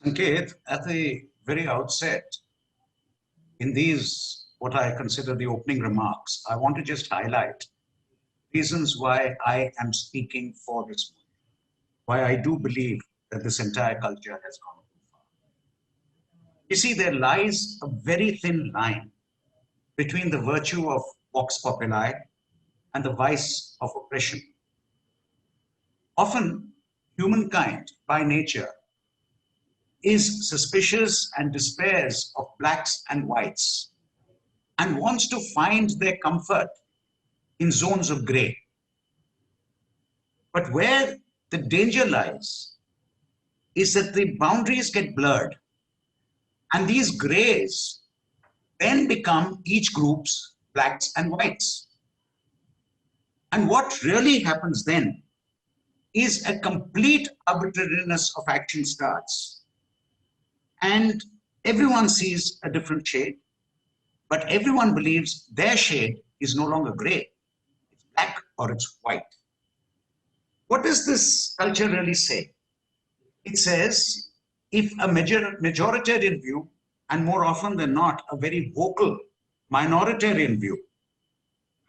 Sanket, at the very outset, in these, what I consider the opening remarks, I want to just highlight reasons why I am speaking for this movement, why I do believe that this entire culture has gone too far. You see, there lies a very thin line between the virtue of vox populi and the vice of oppression. Often, humankind, by nature, is suspicious and despairs of blacks and whites and wants to find their comfort in zones of gray. But where the danger lies is that the boundaries get blurred and these grays then become each group's blacks and whites. And what really happens then is a complete arbitrariness of action starts. And everyone sees a different shade, but everyone believes their shade is no longer gray. It's black or it's white. What does this culture really say? It says if a majoritarian view, and more often than not, a very vocal minoritarian view,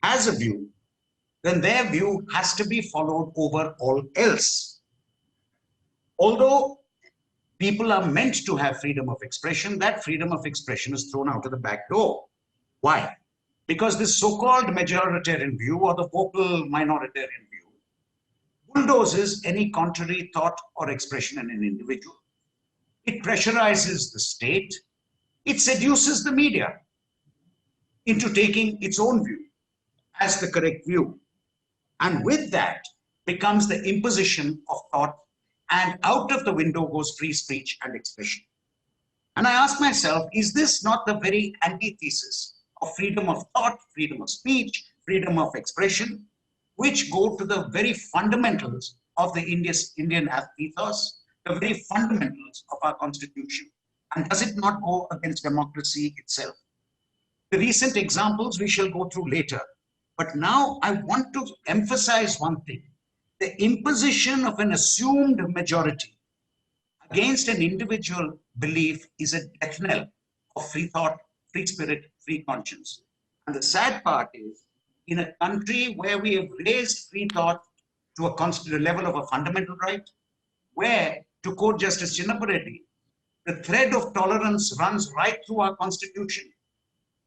has a view, then their view has to be followed over all else. Although people are meant to have freedom of expression, that freedom of expression is thrown out of the back door. Why? Because this so-called majoritarian view or the vocal minoritarian view bulldozes any contrary thought or expression in an individual. It pressurizes the state. It seduces the media into taking its own view as the correct view. And with that becomes the imposition of thought, and out of the window goes free speech and expression. And I ask myself, is this not the very antithesis of freedom of thought, freedom of speech, freedom of expression, which go to the very fundamentals of the Indian ethos, the very fundamentals of our constitution? And does it not go against democracy itself? The recent examples we shall go through later. But now I want to emphasize one thing. The imposition of an assumed majority against an individual belief is a death knell of free thought, free spirit, free conscience. And the sad part is, in a country where we have raised free thought to a level of a fundamental right, where, to quote Justice Chinnappa Reddy, the thread of tolerance runs right through our constitution.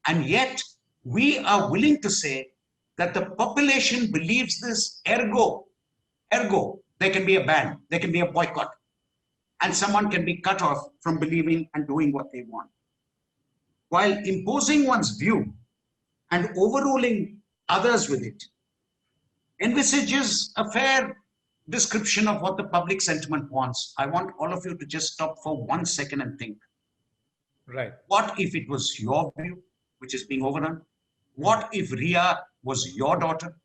And yet, we are willing to say that the population believes this, ergo, there can be a ban, there can be a boycott, and someone can be cut off from believing and doing what they want. While imposing one's view and overruling others with it envisages a fair description of what the public sentiment wants. I want all of you to just stop for 1 second and think. Right. What if it was your view which is being overrun? What if Ria was your daughter?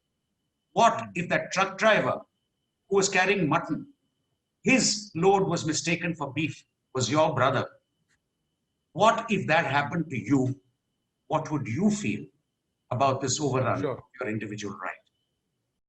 What if that truck driver who was carrying mutton, his load was mistaken for beef, was your brother? What if that happened to you? What would you feel about this overrun of your individual right?